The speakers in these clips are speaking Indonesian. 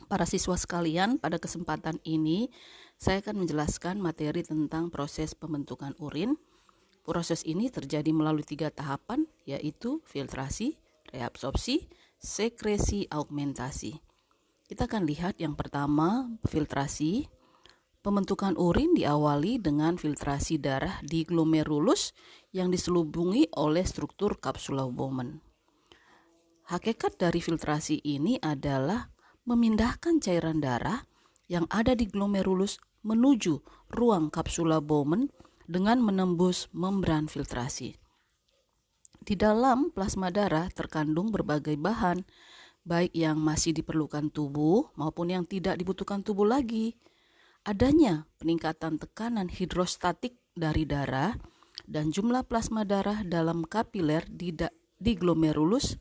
Para siswa sekalian, pada kesempatan ini saya akan menjelaskan materi tentang proses pembentukan urin. Proses ini terjadi melalui 3 tahapan, yaitu filtrasi, reabsorpsi, sekresi, augmentasi. Kita akan lihat yang pertama, filtrasi. Pembentukan urin diawali dengan filtrasi darah di glomerulus yang diselubungi oleh struktur kapsula Bowman. Hakikat dari filtrasi ini adalah memindahkan cairan darah yang ada di glomerulus menuju ruang kapsula Bowman dengan menembus membran filtrasi. Di dalam plasma darah terkandung berbagai bahan, baik yang masih diperlukan tubuh maupun yang tidak dibutuhkan tubuh lagi. Adanya peningkatan tekanan hidrostatik dari darah dan jumlah plasma darah dalam kapiler di glomerulus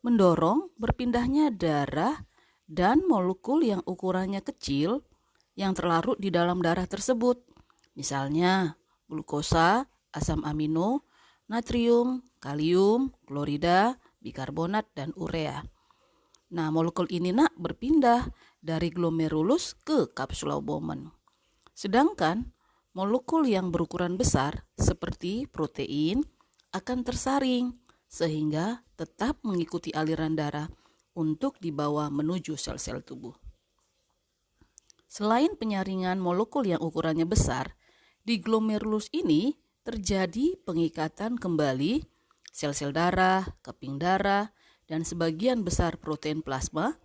mendorong berpindahnya darah dan molekul yang ukurannya kecil yang terlarut di dalam darah tersebut. Misalnya glukosa, asam amino, natrium, kalium, klorida, bikarbonat, dan urea. Nah, molekul ini berpindah dari glomerulus ke kapsula Bowman. Sedangkan molekul yang berukuran besar seperti protein akan tersaring sehingga tetap mengikuti aliran darah untuk dibawa menuju sel-sel tubuh. Selain penyaringan molekul yang ukurannya besar, di glomerulus ini terjadi pengikatan kembali sel-sel darah, keping darah, dan sebagian besar protein plasma,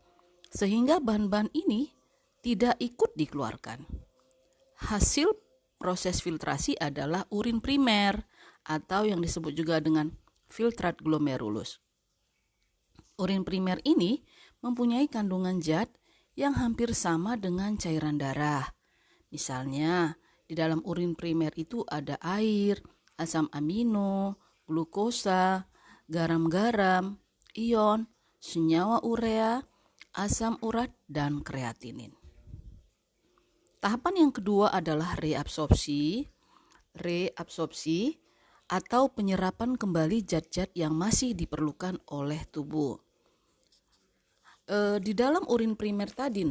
sehingga bahan-bahan ini tidak ikut dikeluarkan. Hasil proses filtrasi adalah urin primer atau yang disebut juga dengan filtrat glomerulus. Urin primer ini mempunyai kandungan zat yang hampir sama dengan cairan darah. Misalnya, di dalam urin primer itu ada air, asam amino, glukosa, garam-garam, ion, senyawa urea, asam urat, dan kreatinin. Tahapan yang kedua adalah reabsorpsi. Reabsorpsi atau penyerapan kembali zat-zat yang masih diperlukan oleh tubuh. Di dalam urin primer tadi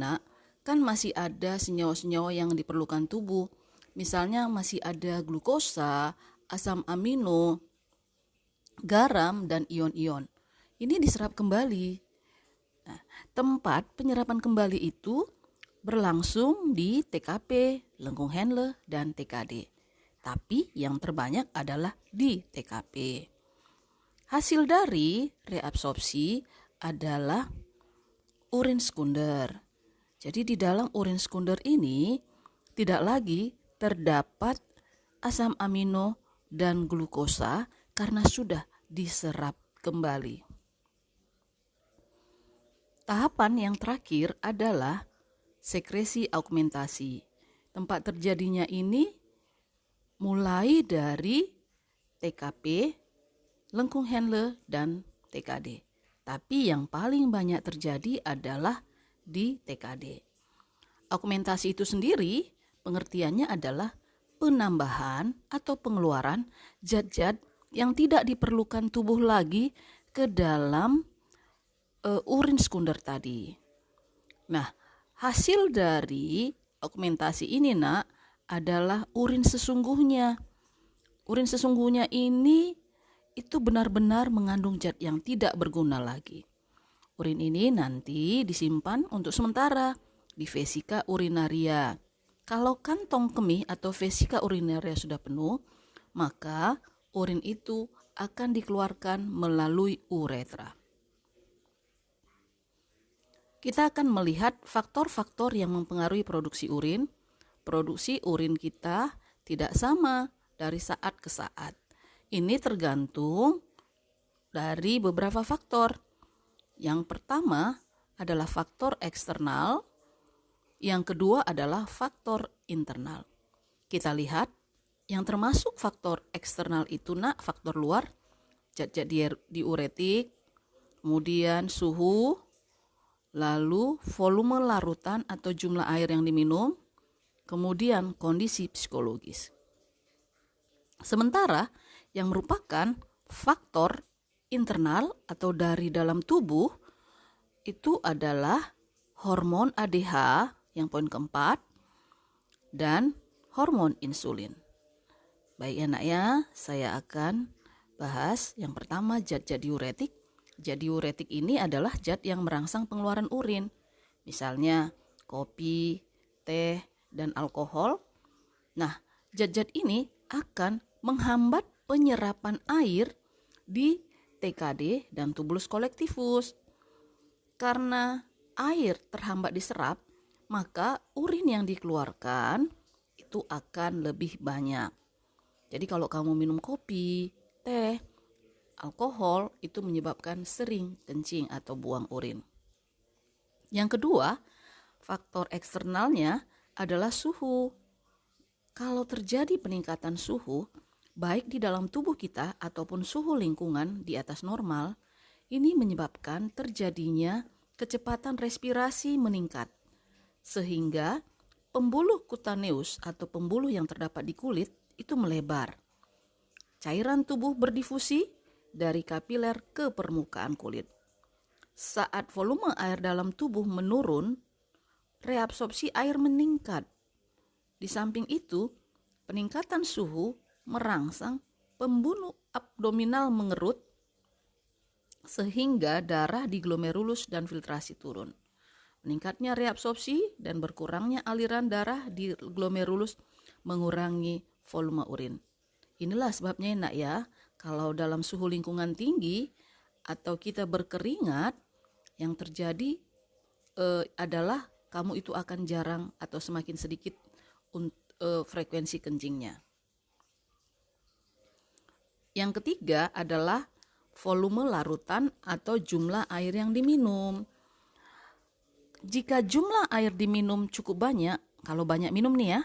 kan masih ada senyawa-senyawa yang diperlukan tubuh. Misalnya masih ada glukosa, asam amino, garam, dan ion-ion. Ini diserap kembali. Nah, tempat penyerapan kembali itu berlangsung di TKP, lengkung Henle, dan TKD. Tapi yang terbanyak adalah di TKP. Hasil dari reabsorpsi adalah urin sekunder. Jadi di dalam urin sekunder ini tidak lagi terdapat asam amino dan glukosa karena sudah diserap kembali. Tahapan yang terakhir adalah sekresi augmentasi. Tempat terjadinya ini mulai dari TKP, lengkung Henle, dan TKD. Tapi yang paling banyak terjadi adalah di TKD. Augmentasi itu sendiri pengertiannya adalah penambahan atau pengeluaran zat-zat yang tidak diperlukan tubuh lagi ke dalam urin sekunder tadi. Nah, hasil dari augmentasi ini adalah urin sesungguhnya. Urin sesungguhnya ini itu benar-benar mengandung zat yang tidak berguna lagi. Urin ini nanti disimpan untuk sementara di vesika urinaria. Kalau kantong kemih atau vesika urinaria sudah penuh, maka urin itu akan dikeluarkan melalui uretra. Kita akan melihat faktor-faktor yang mempengaruhi produksi urin. Produksi urin kita tidak sama dari saat ke saat. Ini tergantung dari beberapa faktor. Yang pertama adalah faktor eksternal, yang kedua adalah faktor internal. Kita lihat yang termasuk faktor eksternal itu faktor luar, zat-zat diuretik, kemudian suhu, lalu volume larutan atau jumlah air yang diminum, kemudian kondisi psikologis. Sementara yang merupakan faktor internal atau dari dalam tubuh itu adalah hormon ADH yang poin keempat, dan hormon insulin. Baik ya nak ya, saya akan bahas yang pertama zat-zat diuretik. Zat diuretik ini adalah zat yang merangsang pengeluaran urin. Misalnya kopi, teh, dan alkohol. Nah, zat-zat ini akan menghambat penyerapan air di TKD dan tubulus kolektifus. Karena air terhambat diserap, maka urin yang dikeluarkan itu akan lebih banyak. Jadi kalau kamu minum kopi, teh, alkohol, itu menyebabkan sering kencing atau buang urin. Yang kedua, faktor eksternalnya adalah suhu. Kalau terjadi peningkatan suhu, baik di dalam tubuh kita ataupun suhu lingkungan di atas normal, ini menyebabkan terjadinya kecepatan respirasi meningkat, sehingga pembuluh kutaneus atau pembuluh yang terdapat di kulit itu melebar. Cairan tubuh berdifusi dari kapiler ke permukaan kulit. Saat volume air dalam tubuh menurun, reabsorpsi air meningkat. Di samping itu, peningkatan suhu merangsang pembuluh abdominal mengerut sehingga darah di glomerulus dan filtrasi turun. Meningkatnya reabsorpsi dan berkurangnya aliran darah di glomerulus mengurangi volume urin. Inilah sebabnya nak ya, kalau dalam suhu lingkungan tinggi atau kita berkeringat, yang terjadi adalah kamu itu akan jarang atau semakin sedikit frekuensi kencingnya. Yang ketiga adalah volume larutan atau jumlah air yang diminum. Jika jumlah air diminum cukup banyak, kalau banyak minum nih ya,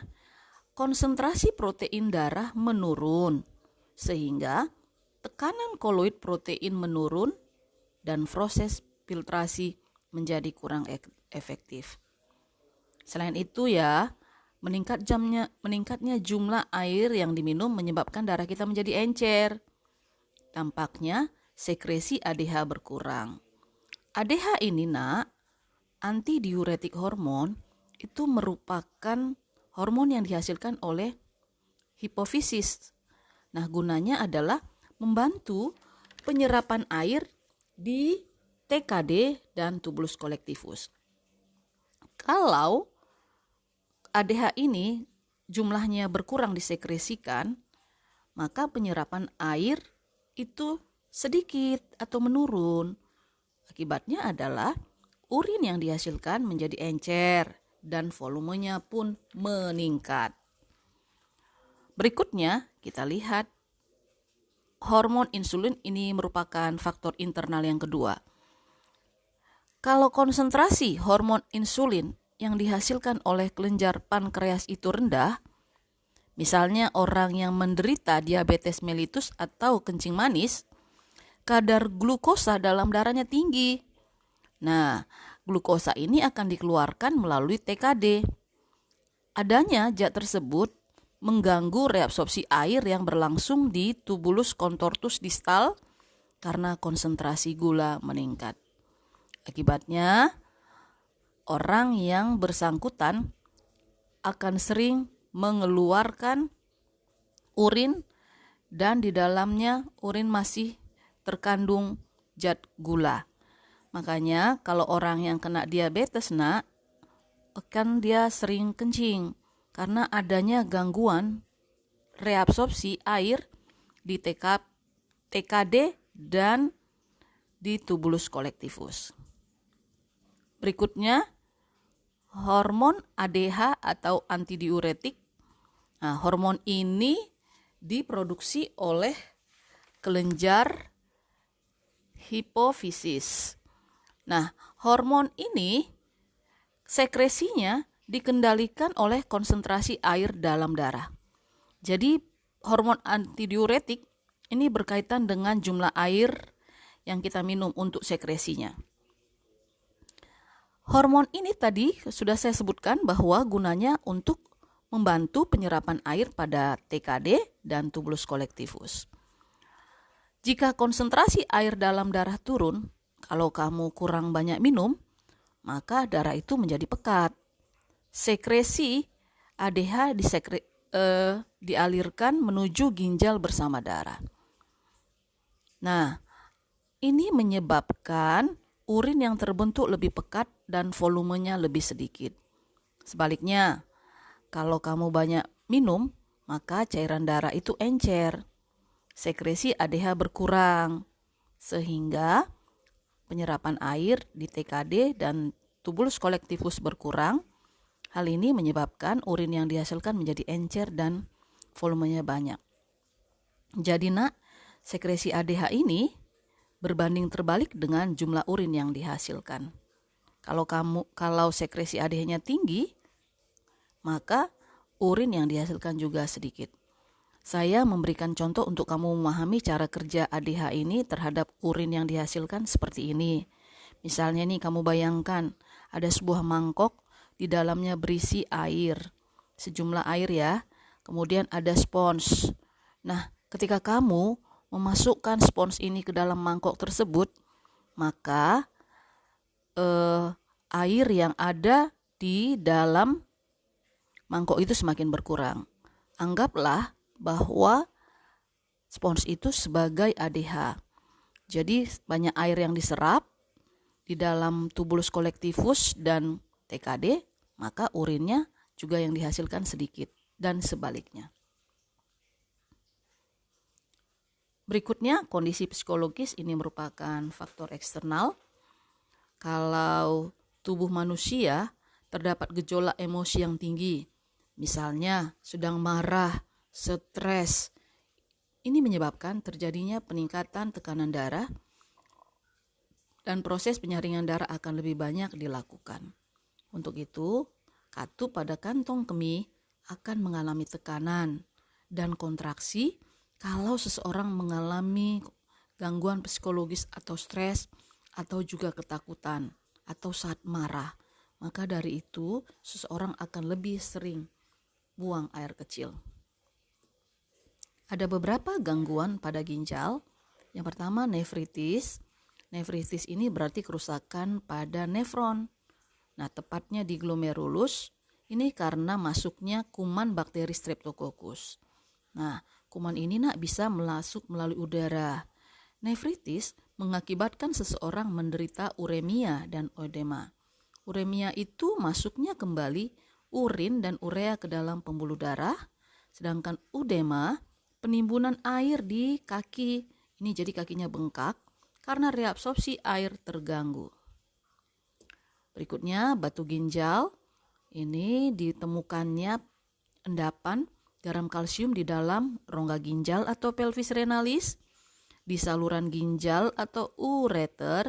konsentrasi protein darah menurun, sehingga tekanan koloid protein menurun dan proses filtrasi menjadi kurang efektif. Selain itu ya, meningkatnya jumlah air yang diminum menyebabkan darah kita menjadi encer. Dampaknya sekresi ADH berkurang. ADH ini nak, antidiuretik hormon, itu merupakan hormon yang dihasilkan oleh hipofisis. Nah, gunanya adalah membantu penyerapan air di TKD dan tubulus kolektifus. Kalau ADH ini jumlahnya berkurang disekresikan, maka penyerapan air itu sedikit atau menurun. Akibatnya adalah urin yang dihasilkan menjadi encer dan volumenya pun meningkat. Berikutnya kita lihat hormon insulin ini merupakan faktor internal yang kedua. Kalau konsentrasi hormon insulin yang dihasilkan oleh kelenjar pankreas itu rendah, misalnya orang yang menderita diabetes mellitus atau kencing manis, kadar glukosa dalam darahnya tinggi. Nah, glukosa ini akan dikeluarkan melalui TKD. Adanya zat tersebut mengganggu reabsorpsi air yang berlangsung di tubulus contortus distal karena konsentrasi gula meningkat. Akibatnya, orang yang bersangkutan akan sering mengeluarkan urin dan di dalamnya urin masih terkandung zat gula. Makanya kalau orang yang kena diabetes nak, kan dia sering kencing karena adanya gangguan reabsorpsi air di TKD dan di tubulus kolektifus. Berikutnya, hormon ADH atau antidiuretik. Nah, hormon ini diproduksi oleh kelenjar hipofisis. Nah, hormon ini sekresinya dikendalikan oleh konsentrasi air dalam darah. Jadi, hormon antidiuretik ini berkaitan dengan jumlah air yang kita minum untuk sekresinya. Hormon ini tadi sudah saya sebutkan bahwa gunanya untuk membantu penyerapan air pada TKD dan tubulus kolektifus. Jika konsentrasi air dalam darah turun, kalau kamu kurang banyak minum, maka darah itu menjadi pekat. Sekresi ADH dialirkan menuju ginjal bersama darah. Nah, ini menyebabkan urin yang terbentuk lebih pekat dan volumenya lebih sedikit. Sebaliknya, kalau kamu banyak minum, maka cairan darah itu encer. Sekresi ADH berkurang, sehingga penyerapan air di TKD dan tubulus kolektifus berkurang. Hal ini menyebabkan urin yang dihasilkan menjadi encer dan volumenya banyak. Jadi nak, sekresi ADH ini berbanding terbalik dengan jumlah urin yang dihasilkan. Kalau sekresi ADH-nya tinggi, maka urin yang dihasilkan juga sedikit. Saya memberikan contoh untuk kamu memahami cara kerja ADH ini terhadap urin yang dihasilkan seperti ini. Misalnya nih, kamu bayangkan ada sebuah mangkok, di dalamnya berisi air, sejumlah air ya. Kemudian ada spons. Nah, ketika kamu memasukkan spons ini ke dalam mangkok tersebut, maka air yang ada di dalam mangkok itu semakin berkurang. Anggaplah bahwa spons itu sebagai ADH. Jadi banyak air yang diserap di dalam tubulus kolektifus dan TKD, maka urinnya juga yang dihasilkan sedikit dan sebaliknya. Berikutnya, kondisi psikologis ini merupakan faktor eksternal. Kalau tubuh manusia terdapat gejolak emosi yang tinggi, misalnya sedang marah, stres, ini menyebabkan terjadinya peningkatan tekanan darah dan proses penyaringan darah akan lebih banyak dilakukan. Untuk itu, katup pada kantong kemih akan mengalami tekanan dan kontraksi kalau seseorang mengalami gangguan psikologis atau stres atau juga ketakutan atau saat marah. Maka dari itu, seseorang akan lebih sering buang air kecil. Ada beberapa gangguan pada ginjal. Yang pertama, nefritis. Nefritis ini berarti kerusakan pada nefron. Nah, tepatnya di glomerulus, ini karena masuknya kuman bakteri Streptococcus. Nah, kuman ini bisa masuk melalui udara. Nefritis mengakibatkan seseorang menderita uremia dan ödema. Uremia itu masuknya kembali urin dan urea ke dalam pembuluh darah, sedangkan ödema penimbunan air di kaki. Ini jadi kakinya bengkak karena reabsorpsi air terganggu. Berikutnya, batu ginjal. Ini ditemukannya endapan garam kalsium di dalam rongga ginjal atau pelvis renalis, di saluran ginjal atau ureter,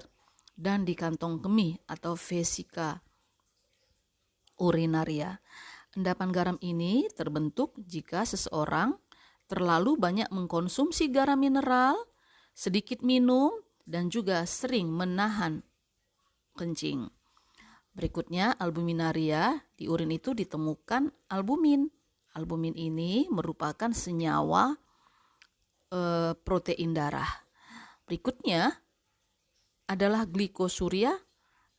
dan di kantong kemih atau vesika urinaria. Endapan garam ini terbentuk jika seseorang terlalu banyak mengkonsumsi garam mineral, sedikit minum, dan juga sering menahan kencing. Berikutnya, albuminaria. Di urin itu ditemukan albumin. Albumin ini merupakan senyawa protein darah. Berikutnya adalah glikosuria.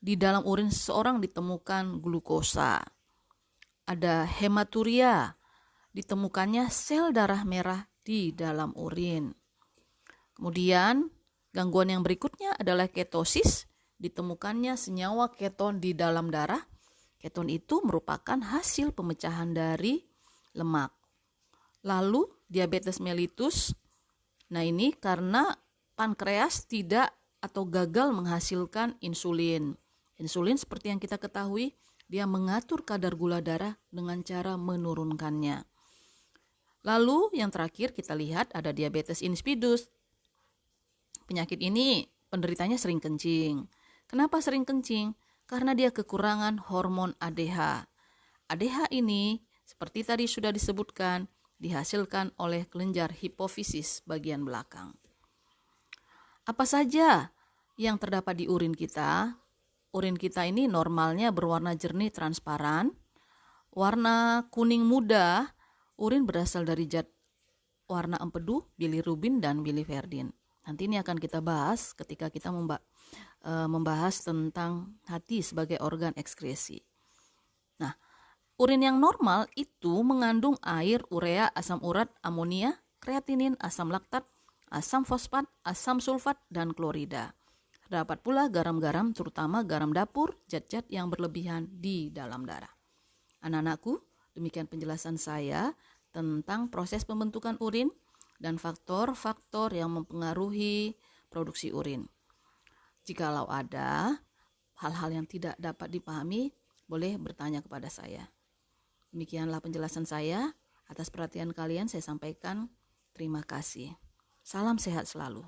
Di dalam urin seseorang ditemukan glukosa. Ada hematuria. Ditemukannya sel darah merah di dalam urin. Kemudian gangguan yang berikutnya adalah ketosis. Ditemukannya senyawa keton di dalam darah. Keton itu merupakan hasil pemecahan dari lemak. Lalu diabetes mellitus. Nah, ini karena pankreas tidak atau gagal menghasilkan insulin. Insulin seperti yang kita ketahui, dia mengatur kadar gula darah dengan cara menurunkannya. Lalu yang terakhir kita lihat ada diabetes insipidus. Penyakit ini penderitanya sering kencing. Kenapa sering kencing? Karena dia kekurangan hormon ADH. ADH ini seperti tadi sudah disebutkan, dihasilkan oleh kelenjar hipofisis bagian belakang. Apa saja yang terdapat di urin kita? Urin kita ini normalnya berwarna jernih transparan, warna kuning muda. Urin berasal dari zat warna empedu, bilirubin, dan biliverdin. Nanti ini akan kita bahas ketika kita membahas tentang hati sebagai organ ekskresi. Nah, urin yang normal itu mengandung air, urea, asam urat, amonia, kreatinin, asam laktat, asam fosfat, asam sulfat, dan klorida. Terdapat pula garam-garam, terutama garam dapur, zat-zat yang berlebihan di dalam darah. Anak-anakku, demikian penjelasan saya tentang proses pembentukan urin dan faktor-faktor yang mempengaruhi produksi urin. Jikalau ada hal-hal yang tidak dapat dipahami, boleh bertanya kepada saya. Demikianlah penjelasan saya. Atas perhatian kalian saya sampaikan terima kasih. Salam sehat selalu.